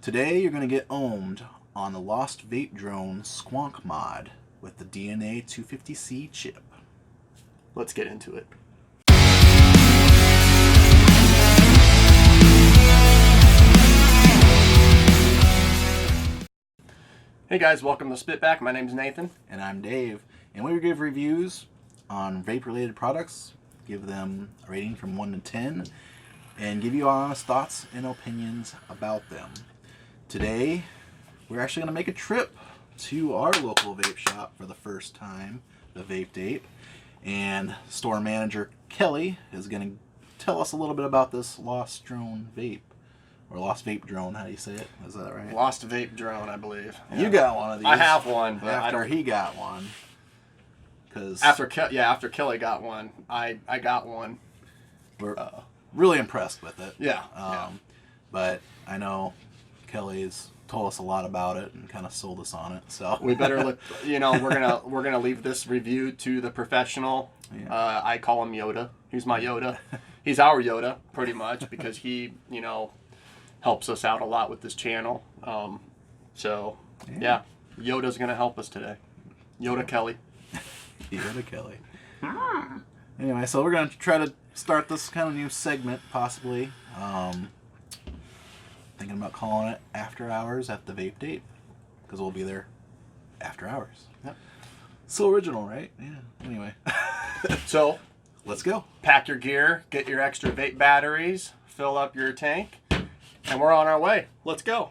Today you're going to get ohmed on the Lost Vape Drone Squonk mod with the DNA 250C chip. Let's get into it. Hey guys, welcome to SpitBack. My name's Nathan. And I'm Dave. And we give reviews on vape-related products, give them a rating from 1 to 10, and give you honest thoughts and opinions about them. Today, we're actually going to make a trip to our local vape shop for the first time, the Vaped, and store manager Kelly is going to tell us a little bit about this Lost Drone Vape. Or Lost Vape Drone, how do you say it? Is that right? Lost Vape Drone, I believe. Yeah. You got one of these. I have one, but after he got one. After Kelly got one, I got one. We're really impressed with it. Yeah. But I know Kelly's told us a lot about it and kind of sold us on it. So we better look. You know, we're gonna leave this review to the professional. Yeah. I call him Yoda. He's my Yoda. He's our Yoda, pretty much, because he, helps us out a lot with this channel. So Yoda's gonna help us today. Yoda Kelly. Yoda Kelly. Anyway, so we're gonna try to start this kind of new segment, possibly. Thinking about calling it After Hours at the Vape Date, because we'll be there after hours. Yep. So original, right? Yeah. Anyway. So let's go. Pack your gear, get your extra vape batteries, fill up your tank, and we're on our way. Let's go.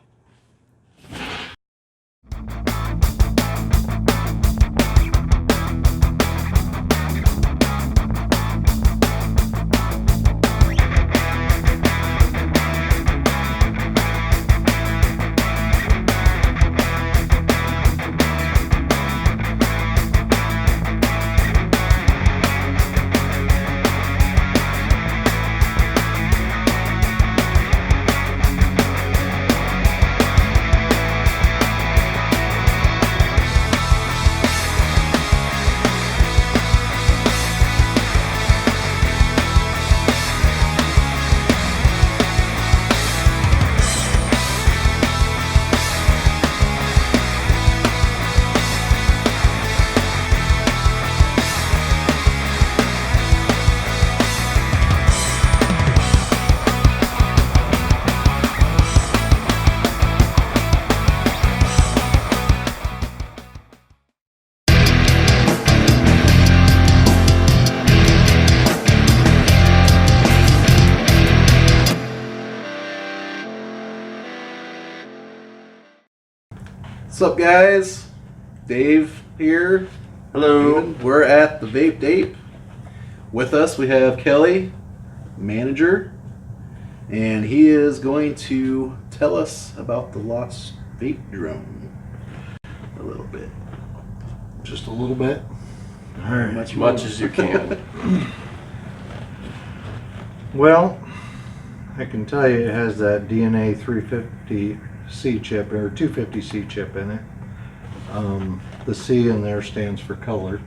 What's up, guys? Dave here. Hello. We're at the Vape Date. With us we have Kelly, manager, and he is going to tell us about the Lost Vape Drone a little bit. Just a little bit. All right. As much as you can. Well, I can tell you it has that DNA 350C chip or 250C chip in it. The C in there stands for color,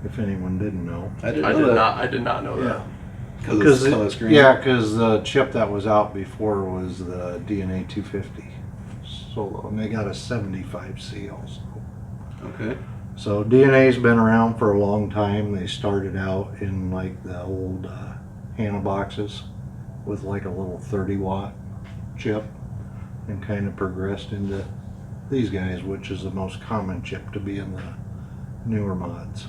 if anyone didn't know. I did not know that. Because it's color screen. Yeah, because the chip that was out before was the DNA 250 Solo, and they got a 75C also. Okay. So DNA's been around for a long time. They started out in like the old Hannah boxes with like a little 30-watt chip and kind of progressed into these guys, which is the most common chip to be in the newer mods.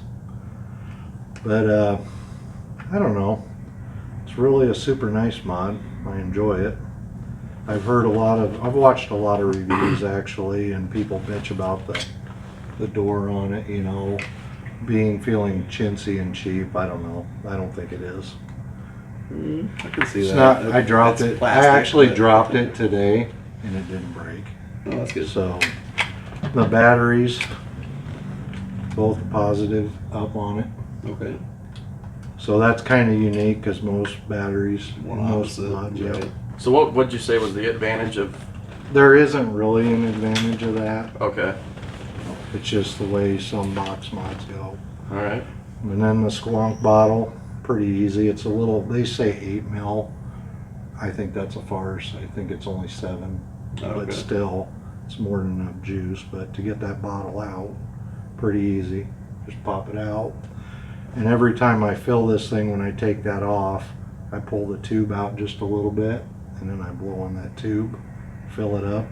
But I don't know. It's really a super nice mod. I enjoy it. I've watched a lot of reviews actually, and people bitch about the door on it, feeling chintzy and cheap. I don't know. I don't think it is. I can see It's that. not. I dropped it. Plastic, I actually dropped it today, and it didn't break. Oh, that's good. So the batteries, both positive up on it. Okay. So that's kind of unique because most batteries, most mods, right. So what would you say was the advantage of? There isn't really an advantage of that. Okay. It's just the way some box mods go. All right. And then the Squonk bottle, pretty easy. It's a little, they say 8 mil. I think that's a farce. I think it's only 7 but still, it's more than enough juice. But to get that bottle out, pretty easy. Just pop it out. And every time I fill this thing, when I take that off, I pull the tube out just a little bit, and then I blow on that tube, fill it up,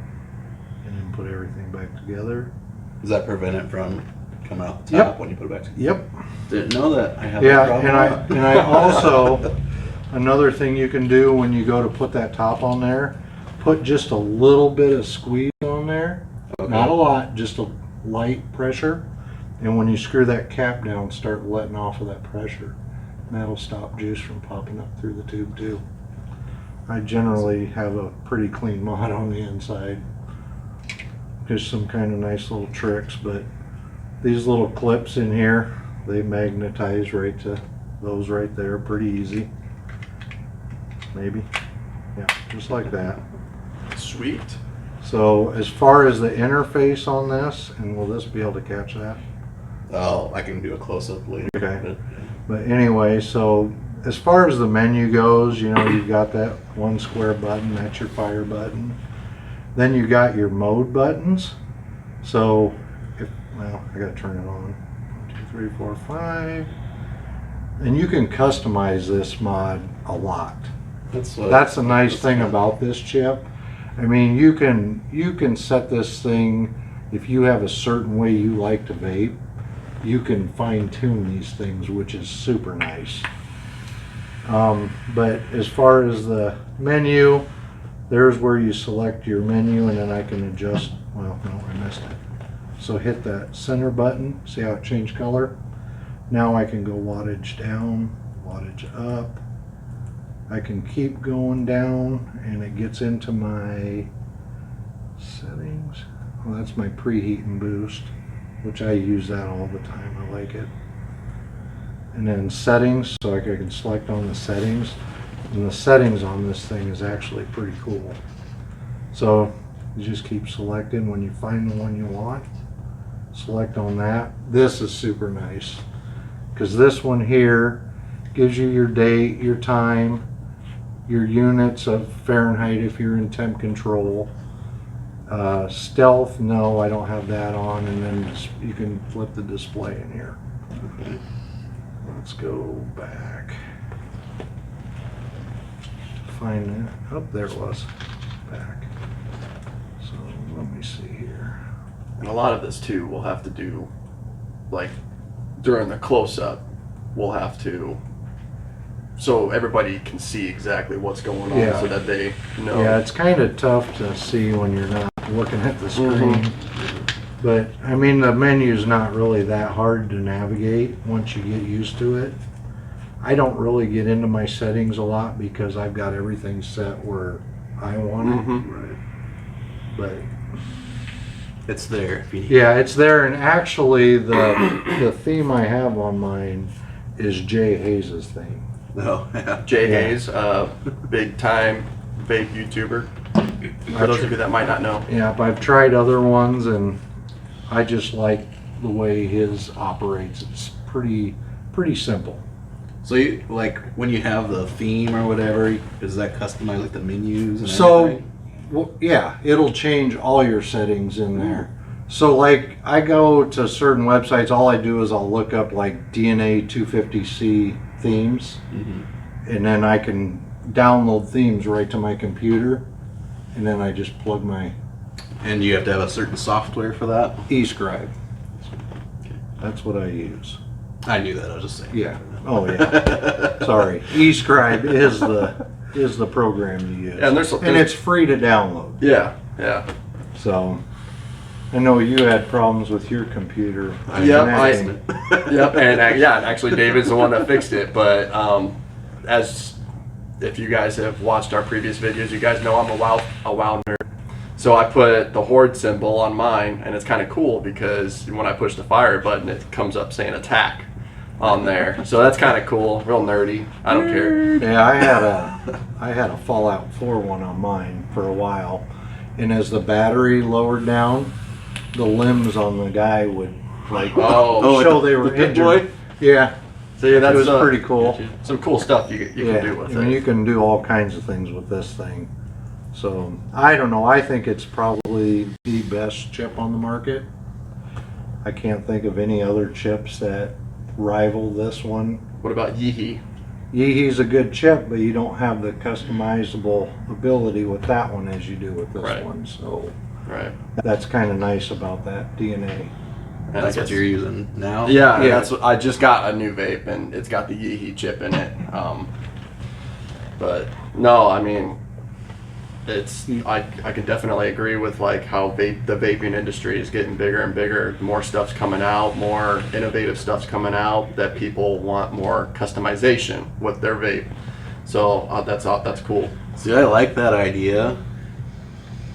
and then put everything back together. Does that prevent it from coming out the top when you put it back together? Yep. Didn't know that. I have Yeah, that and I also, another thing you can do when you go to put that top on there, put just a little bit of squeeze on there. Okay. Not a lot, just a light pressure. And when you screw that cap down, start letting off of that pressure. And that'll stop juice from popping up through the tube too. I generally have a pretty clean mod on the inside. Just some kind of nice little tricks, but these little clips in here, they magnetize right to those right there, pretty easy. Maybe. Yeah, just like that. Sweet. So as far as the interface on this, and will this be able to catch that? Oh, I can do a close-up later. Okay. But anyway, so as far as the menu goes, you know, you've got that one square button, that's your fire button. Then you got your mode buttons. So, well, I gotta turn it on. 1, 2, 3, 4, 5. And you can customize this mod a lot. That's a nice thing about this chip. I mean, you can set this thing, if you have a certain way you like to vape, you can fine tune these things, which is super nice. But as far as the menu, there's where you select your menu, and then I can adjust. Well, no, I missed it. So hit that center button. See how it changed color? Now I can go wattage down, wattage up. I can keep going down, and it gets into my settings. Well, that's my preheat and boost, which I use that all the time. I like it. And then settings, so I can select on the settings. And the settings on this thing is actually pretty cool. So you just keep selecting. When you find the one you want, select on that. This is super nice, because this one here gives you your date, your time, your units of Fahrenheit if you're in temp control. Stealth, no, I don't have that on. And then you can flip the display in here. Okay. Let's go back. Find that. Oh, there it was. Back. So let me see here. And a lot of this too, we'll have to do, like during the close-up, we'll have to, so everybody can see exactly what's going on, Yeah. so that they know. Yeah, it's kind of tough to see when you're not looking at the screen. But I mean, the menu's not really that hard to navigate once you get used to it. I don't really get into my settings a lot because I've got everything set where I want it. Right. But It's there if you need yeah, it's there. And actually, the theme I have on mine is Jay Hayes' theme. Oh, yeah. Jay Yeah. Hayes, big time vape YouTuber. For those of you that might not know. Yeah, but I've tried other ones, and I just like the way his operates. It's pretty simple. So you, like, when you have the theme or whatever, does that customize like the menus and So, everything? well, yeah, it'll change all your settings in there. So like, I go to certain websites, all I do is I'll look up like DNA 250C themes, and then I can download themes right to my computer, and then I just plug my And you have to have a certain software for that? eScribe. That's what I use. I knew that, I was just saying. Yeah. Oh yeah. Sorry. eScribe is the program you use. Yeah, and it's free to download. Yeah, yeah. So I know you had problems with your computer. Yep, and actually David's the one that fixed it, but as if you guys have watched our previous videos, you guys know I'm a WoW nerd. So I put the horde symbol on mine, and it's kind of cool because when I push the fire button, it comes up saying attack on there. So that's kind of cool, real nerdy. I don't care. Yeah, I had a Fallout 4 one on mine for a while, and as the battery lowered down, the limbs on the guy would like show they were injured. Yeah. See, that was pretty cool. Some cool stuff you can do with I mean, it. you can do all kinds of things with this thing. So I don't know. I think it's probably the best chip on the market. I can't think of any other chips that rival this one. What about Yeehee? Yeehee's a good chip, but you don't have the customizable ability with that one as you do with this Right. one. So Right. that's kind of nice about that DNA. And That's I what guess- you're using now? Yeah, Yeah. that's what I just got a new vape and it's got the Yeehee chip in it. But no, I mean, it's I can definitely agree with like how the vaping industry is getting bigger and bigger. More stuff's coming out, more innovative stuff's coming out that people want more customization with their vape. So that's cool. See, I like that idea.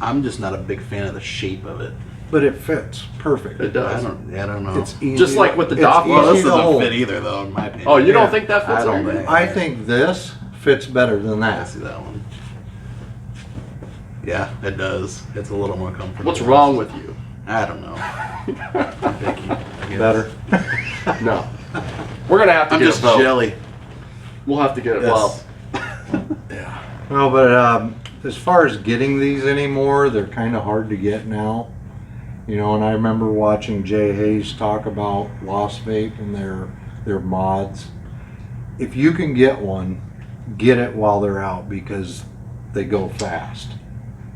I'm just not a big fan of the shape of it. But it fits perfect. It does. I don't know. It's easy. Just like with the it's DOF. easy Well, this to doesn't hold. fit either, though, in my opinion. Oh, you Yeah. don't think that fits I don't on there? think- I think this fits better than I that. see that one. Yeah, it does. It's a little more comfortable. What's wrong with you? I don't know. I'm picky, I guess. Better. No. We're gonna have to I'm get just a vote. jelly. We'll have to get it. Yes. Well, yeah. No, but as far as getting these anymore, they're kind of hard to get now. You know, and I remember watching Jay Hayes talk about Lost Vape and their mods. If you can get one, get it while they're out because they go fast.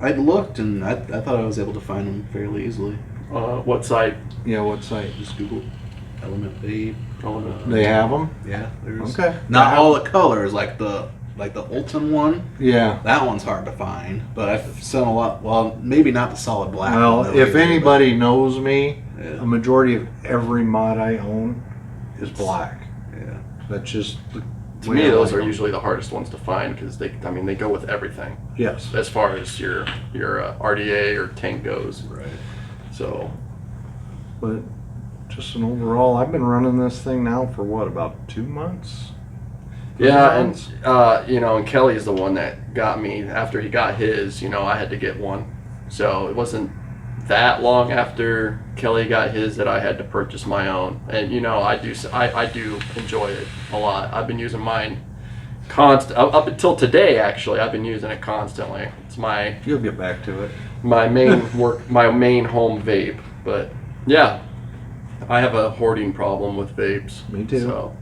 I'd looked and I thought I was able to find them fairly easily. What site? You know what site? Just Google Element Vape. They have them? Yeah, there's Okay. not all the colors like the Ulton one. Yeah. That one's hard to find, but I've seen a lot. Well, maybe not the solid black. Well, one that if we did, anybody knows me, but- a majority of every mod I own is black. yeah. That's just the To way me, I those like are 'em. usually the hardest ones to find because they go with everything Yes. as far as your RDA or tank goes. Right. So But just an overall, I've been running this thing now for what, about 2 months? yeah, Months? and and Kelly's the one that got me after he got his. I had to get one, so it wasn't that long after Kelly got his that I had to purchase my own. And I do enjoy it a lot. I've been using mine up until today. Actually, I've been using it constantly. It's my You'll get back to it. my main home vape. But yeah, I have a hoarding problem with vapes. Me too. So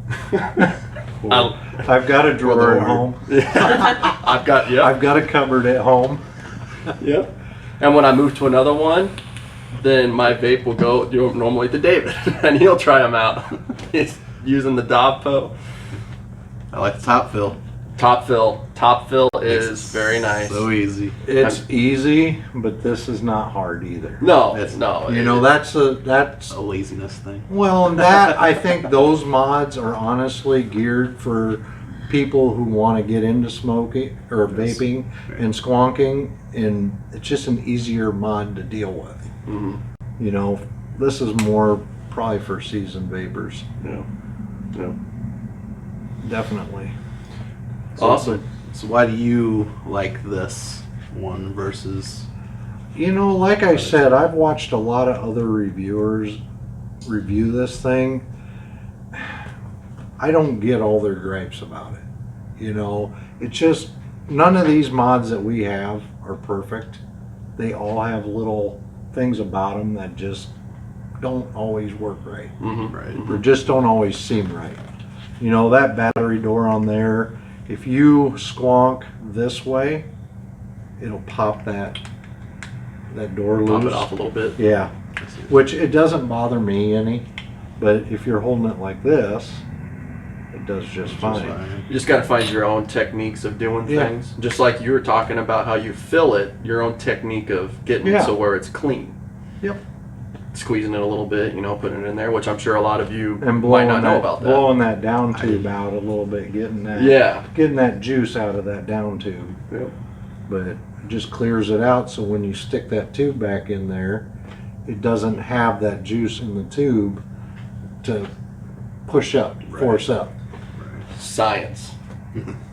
Cool. I've got a drawer at home. I've got yeah. I've got a cupboard at home. Yep. And when I move to another one, then my vape will go normally to David, and he'll try them out. He's using the Dovpo. I like the top fill. Top fill is very nice. So easy. It's easy, but this is not hard either. No, It's- no. You know, that's A laziness thing. well, and that I think those mods are honestly geared for people who want to get into smoking or vaping and squonking, and it's just an easier mod to deal with. Mhm. You know, this is more probably for seasoned vapors, Yeah. Yeah. definitely. Awesome. So why do you like this one versus? You know, like I said, I've watched a lot of other reviewers review this thing. I don't get all their gripes about it. You know, it's just none of these mods that we have are perfect. They all have little things about them that just don't always work right, Mhm. Right. or just don't always seem right. You know, that battery door on there, if you squonk this way, it'll pop that door Pop it loose. off a little bit. Yeah, which it doesn't bother me any, but if you're holding it like this, it does just fine. You just got to find your own techniques of doing Yeah. things. Just like you were talking about how you fill it, your own technique of getting it Yeah. so where it's clean. Yep. Squeezing it a little bit, putting it in there, which I'm sure a lot of you And might blowing not know that, about that. blowing that down tube out a little bit, getting that juice out of that down tube. Yep. But it just clears it out, so when you stick that tube back in there, it doesn't have that juice in the tube to push up, force up. Science.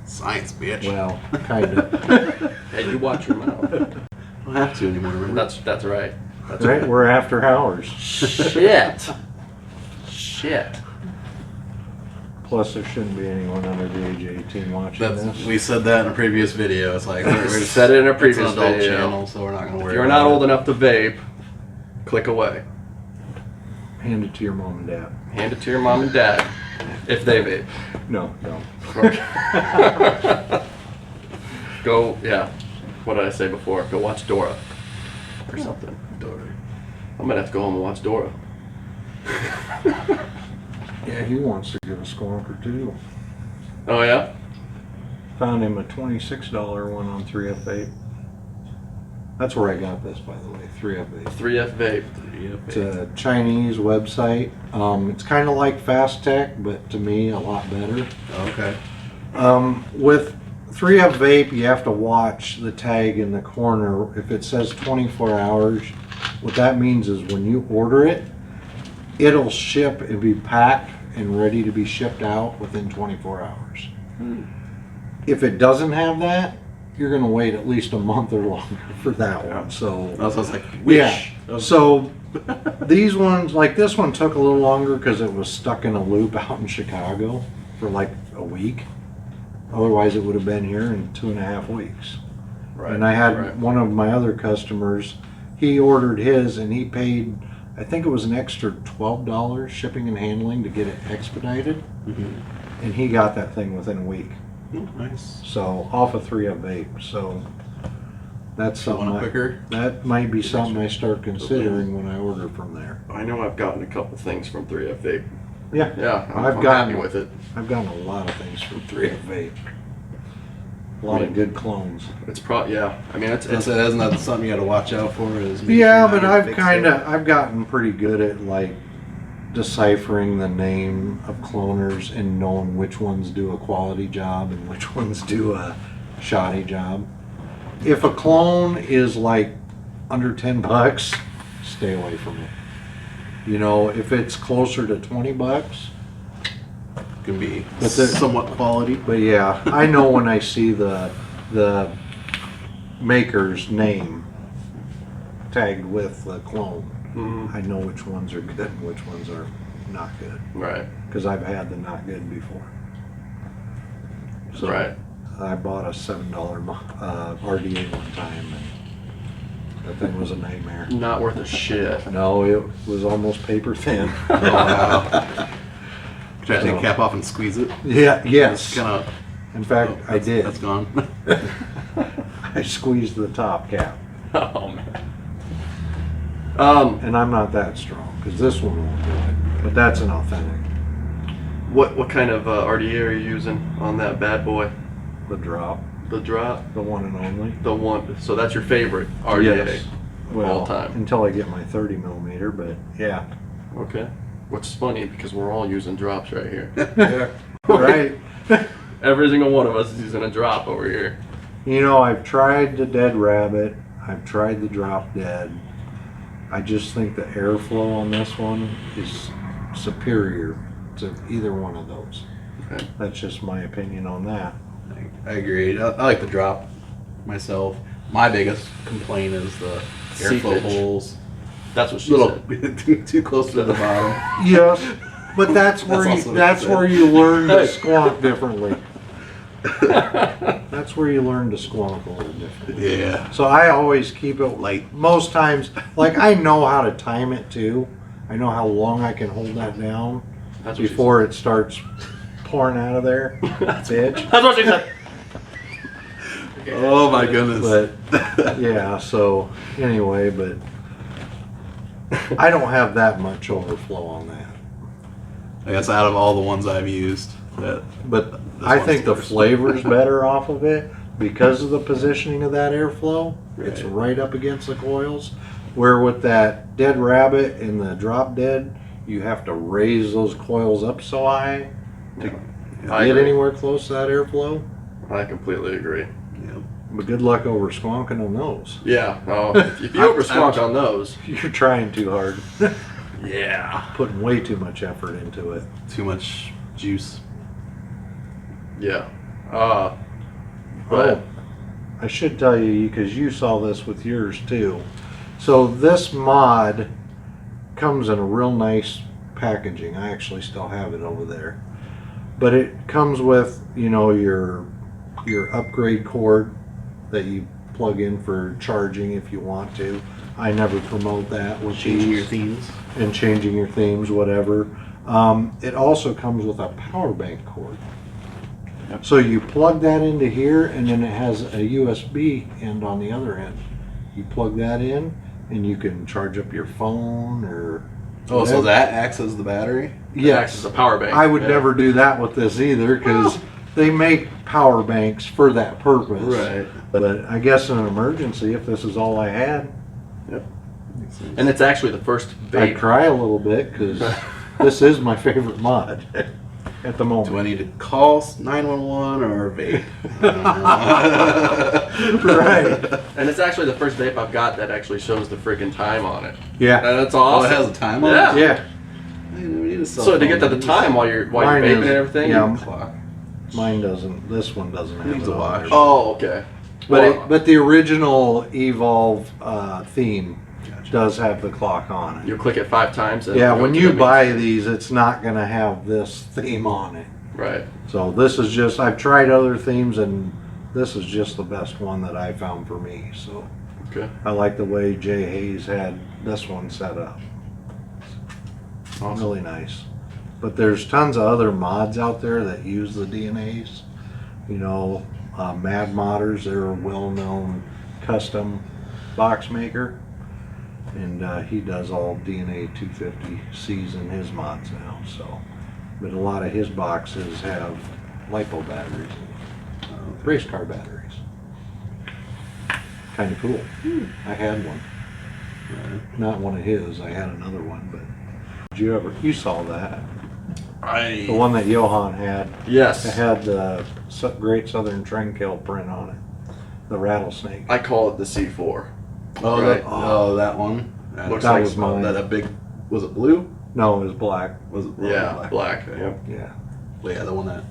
Science, bitch. Well, kind of. Hey, you watch your mouth. Don't have to anymore. Remember? That's right. That's Right, we're after hours. Shit. Shit. Plus, there shouldn't be anyone under the age of 18 watching this. We said that in a previous video. It's like We said it in a previous it's an adult video. channel, so we're not going to worry. If you're about not it. old enough to vape, click away. Hand it to your mom and dad. Hand it to your mom and dad if they vape. No, no. Go, yeah. What did I say before? Go watch Dora or something. Dora. I'm gonna have to go home and watch Dora. Yeah, he wants to get a squonker too. Oh yeah? Found him a $26 one on 3F Vape. That's where I got this, by the way, 3F Vape. 3F Vape. It's a Chinese website. It's kind of like Fast Tech, but to me, a lot better. Okay. With 3F Vape, you have to watch the tag in the corner. If it says 24 hours, what that means is when you order it, it'll ship and be packed and ready to be shipped out within 24 hours. If it doesn't have that, you're going to wait at least a month or longer for that one. So I was like, yeah. So these ones, like this one, took a little longer because it was stuck in a loop out in Chicago for like a week. Otherwise, it would have been here in 2.5 weeks. Right. And I had one of my other customers. He ordered his, and he paid, I think it was an extra $12 shipping and handling to get it expedited. And he got that thing within a week. Nice. So off of 3F Vape. So that's something. Quicker? That might be something I start considering when I order from there. I know I've gotten a couple things from 3F Vape. Yeah. Yeah, I'm I've gotten happy with it. I've gotten a lot of things from 3F Vape. A lot of good clones. It's yeah. I mean, Isn't that something you got to watch out for? Is Yeah, but I've gotten pretty good at like deciphering the name of cloners and knowing which ones do a quality job and which ones do a shoddy job. If a clone is like under $10, stay away from it. You know, if it's closer to $20, can be But somewhat quality. but yeah, I know when I see the maker's name tagged with the clone, I know which ones are good and which ones are not good. Right. Because I've had the not good before. So Right. I bought a $7 RDA one time, and that thing was a nightmare. Not worth a shit. No, it was almost paper thin. Oh, wow. Try to take the cap off and squeeze it. Yeah, yes. Kind of. In fact, I did. That's gone. I squeezed the top cap. Oh man. And I'm not that strong, because this one won't do it. But that's an authentic. What kind of RDA are you using on that bad boy? The drop. The drop. The one and only. The one. So that's your favorite RDA Yes. of Well, all time. until I get my 30 millimeter, but yeah. Okay. Which is funny because we're all using drops right here. Yeah. Right. Every single one of us is using a drop over here. You know, I've tried the Dead Rabbit. I've tried the Drop Dead. I just think the airflow on this one is superior to either one of those. Okay. That's just my opinion on that. I agree. I like the drop myself. My biggest complaint is the airflow Seepage. holes. That's what she Little said. too close to the bottom. Yes, but that's where That's also what it said. you learn to squonk differently. That's where you learn to squonk a little differently. Yeah. So I always keep it Light. most times. Like I know how to time it too. I know how long I can hold that down That's what she before it starts pouring out of there. Bitch. said. That's what she said. Oh my goodness. But yeah, so anyway, but I don't have that much overflow on that. I guess out of all the ones I've used, But this I one's think the worst. flavor's better off of it because of the positioning of that airflow. It's right up against the coils. Where with that Dead Rabbit and the Drop Dead, you have to raise those coils up so high to I get agree. anywhere close to that airflow. I completely agree. Yeah. But good luck over squonking on those. Yeah. Oh, if you over squonk on those. You're trying too hard. Yeah. Putting way too much effort into it. Too much juice. Yeah. Oh, But I should tell you because you saw this with yours too. So this mod comes in a real nice packaging. I actually still have it over there. But it comes with, you know, your upgrade cord that you plug in for charging if you want to. I never promote that with Changing your these. themes. And changing your themes, whatever. It also comes with a power bank cord. Yep. So you plug that into here, and then it has a USB end on the other end. You plug that in, and you can charge up your phone or. Oh, whatever. so that acts as the battery? It acts as a power bank. I would Yeah. never do that with this either, because they make power banks for that purpose. Right. But I guess in an emergency, if this is all I had, And it's actually the first I'd vape. cry a little bit, because this is my favorite mod at the moment. Do I need to call 911 or vape? Right. And it's actually the first vape I've got that actually shows the freaking time on it. Yeah. That's Oh, awesome. it has a time on Yeah. it? Yeah. We need a cell So to phone. get to the time while you're Mine vaping and is- everything. yeah. Clock. Mine doesn't. This one doesn't have Needs it a on watch. there. Oh, okay. But the original Evolve theme Gotcha. does have the clock on it. You click it 5 times. And Yeah, go when to you the buy these, it's not going to have this theme on it. Right. So this is just, I've tried other themes, and this is just the best one that I found for me. So Okay. I like the way Jay Hayes had this one set up. Awesome. Really nice. But there's tons of other mods out there that use the DNAs. You know, Mad Modders, they're a well-known custom box maker. And he does all DNA 250Cs in his mods now. So, but a lot of his boxes have LiPo batteries in them. Race car batteries. Kind of cool. I had one. Not one of his. I had another one, but you saw that? The one that Johan had. Yes. It had the Great Southern Trendkill print on it. The rattlesnake. I call it the C4. Oh, Right. that one. Looks That like was mine. That big, was it blue? No, it was black. Was it Yeah, black. Okay. Yep. Yeah. Well, yeah, the one that.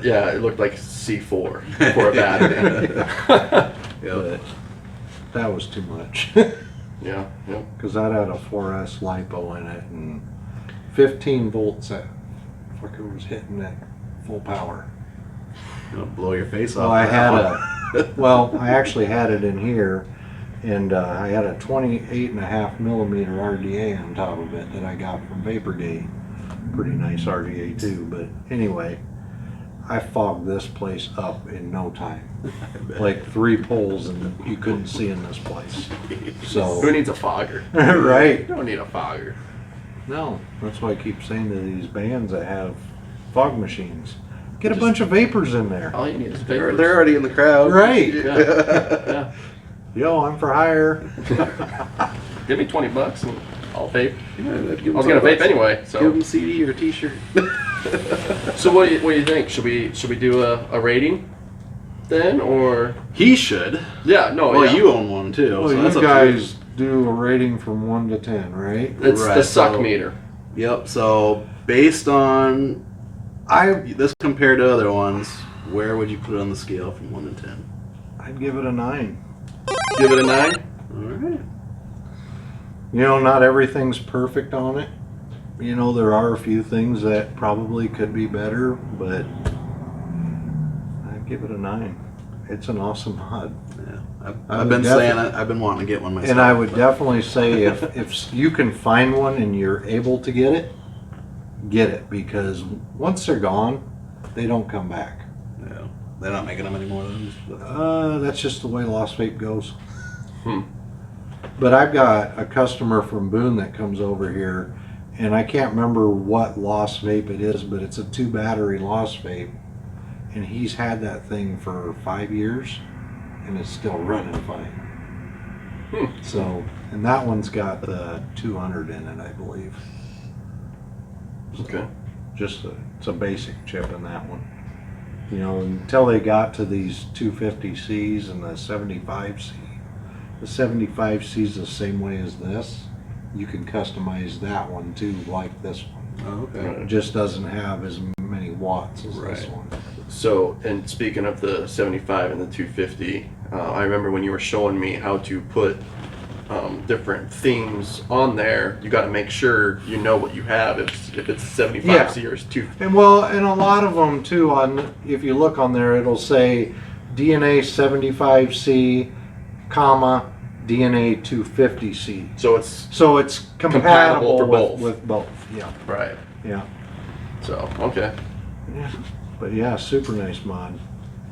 Yeah, it looked like C4 for a battery. Yep. But that was too much. Yeah. Yep. Because that had a 4S LiPo in it and 15 volts that fucker was hitting at full power. It'll blow your face Well, off. I with had that one. well, I actually had it in here, and I had a 28.5 millimeter RDA on top of it that I got from Vaporgate. Pretty nice RDA too, but anyway, I fogged this place up in no time. Like 3 poles and you couldn't see in this place. So Who needs a fogger? right. You don't need a fogger. No, that's why I keep saying to these bands that have fog machines, get a bunch of vapors in there. All you need is They're vapors. already in the crowd. Right. Yeah. Yeah. Yo, I'm for hire. Give me $20 and I'll vape. Yeah, I was gonna vape anyway. Give So, them a CD or a T-shirt. so what do you think? Should we do a rating then, or He should. yeah? No. Well, yeah. you own one too. Well, so that's you up to guys do a rating from 1 to 10, right? It's the Right, suck so- meter. Yep. So based on this compared to other ones, where would you put it on the scale from 1 to 10? I'd give it a 9. Give it a 9. All right. You know, not everything's perfect on it. You know, there are a few things that probably could be better, but I'd give it a 9. It's an awesome mod. Yeah. I I've would been saying it. I've been wanting to get one myself. And I would but- definitely say if you can find one and you're able to get it, because once they're gone, they don't come back. Yeah. They're not making them anymore. Though. That's just the way Lost Vape goes. Hmm. But I've got a customer from Boone that comes over here, and I can't remember what Lost Vape it is, but it's a 2-battery Lost Vape, and he's had that thing for 5 years, and it's still running fine. So, and that one's got the 200 in it, I believe. Okay. It's a basic chip in that one. You know, until they got to these 250Cs and the 75C. The 75C is the same way as this. You can customize that one too, like this one. Oh, okay. It just doesn't have as many watts as this Right. one. So, and speaking of the 75 and the 250, I remember when you were showing me how to put different themes on there, you got to make sure you know what you have. If it's 75C or it's 2. And well, and a lot of them too. On if you look on there, it'll say DNA 75C, comma DNA 250C. So it's compatible for with both. Yeah. right. Yeah. So okay. Yeah. But yeah, super nice mod.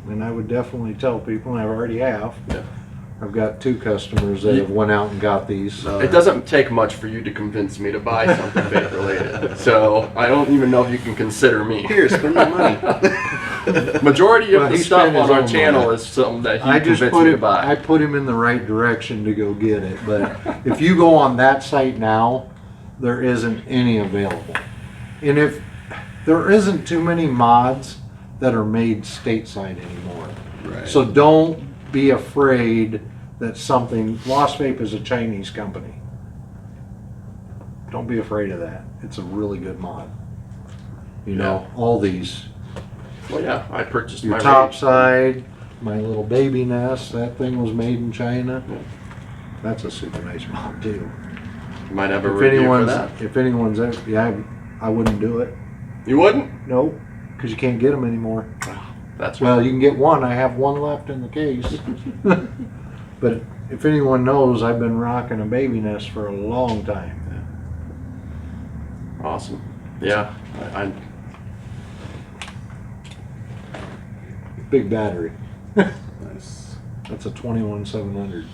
And I would definitely tell people, and I already have. Yeah. I've got 2 customers that have went out and got these. It doesn't take much for you to convince me to buy something vape related. So I don't even know if you can consider me. Here, spend the money. Majority of Well, the he stuff spent his on our own channel money. is something that he I just convinced put me to him. buy. I put him in the right direction to go get it. But if you go on that site now, there isn't any available. And if there isn't too many mods that are made stateside anymore, Right. so don't be afraid that something. Lost Vape is a Chinese company. Don't be afraid of that. It's a really good mod. You know, all these. Well, yeah, I purchased Your my top vape. side, my little baby nest, that thing was made in China. That's a super nice mod too. You might have a If review for that. anyone's, yeah, I wouldn't do it. You wouldn't? Nope, because you can't get them anymore. That's right. Well, you can get one. I have one left in the case. But if anyone knows, I've been rocking a baby nest for a long time. Awesome. Yeah, I Big battery. Nice. That's a 21700.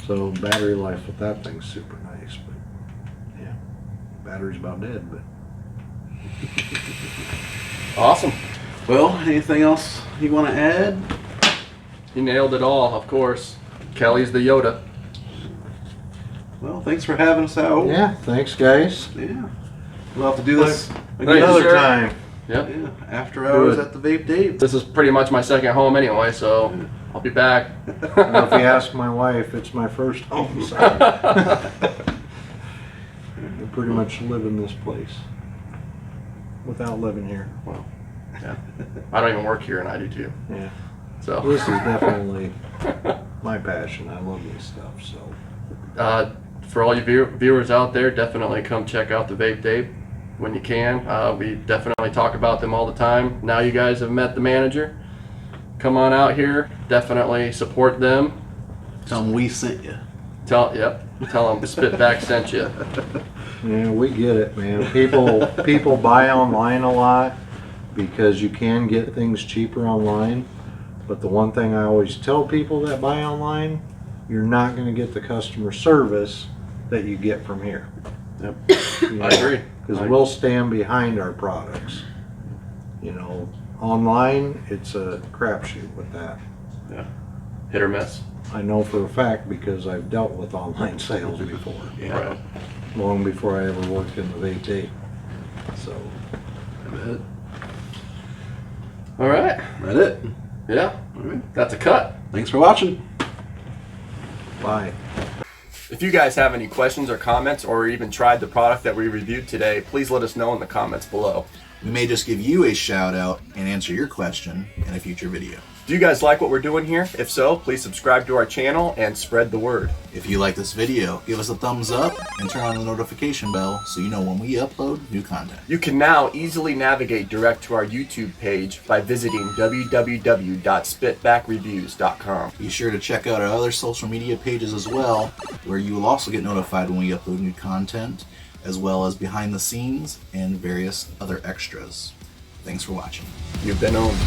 So battery life with that thing's super nice. But yeah, battery's about dead. But awesome. Well, anything else you want to add? You nailed it all, of course. Kelly's the Yoda. Well, thanks for having us out. yeah, thanks guys. Yeah. We'll have to do this Thank again. you, Another sir. time. Yep. Yeah, after hours Good. at the Vape Dave. This is pretty much my second home anyway, so I'll be back. Well, if you ask my wife, it's my first home. So I pretty much live in this place without living here. Well, yeah. I don't even work here, and I do too. Yeah, So this is definitely my passion. I love this stuff. So for all you viewers out there, definitely come check out the Vape Tape when you can. We definitely talk about them all the time. Now you guys have met the manager. Come on out here. Definitely support them. Tell them we sent you. Tell them SpitBack sent you. yeah, we get it, man. People buy online a lot because you can get things cheaper online. But the one thing I always tell people that buy online, you're not going to get the customer service that you get from here. Yep. You I know, agree. Because we'll stand behind our products. You know, online, it's a crapshoot with that. Yeah. Hit or miss. I know for a fact because I've dealt with online sales before. Yeah. Right. Long before I ever worked in the vape tape. So, All right. That it. Yeah. All right. That's a cut. Thanks for watching. bye. If you guys have any questions or comments, or even tried the product that we reviewed today, please let us know in the comments below. We may just give you a shout out and answer your question in a future video. Do you guys like what we're doing here? If so, please subscribe to our channel and spread the word. If you like this video, give us a thumbs up and turn on the notification bell so you know when we upload new content. You can now easily navigate direct to our YouTube page by visiting www.spitbackreviews.com. Be sure to check out our other social media pages as well, where you will also get notified when we upload new content, as well as behind the scenes and various other extras. Thanks for watching. You've been owned.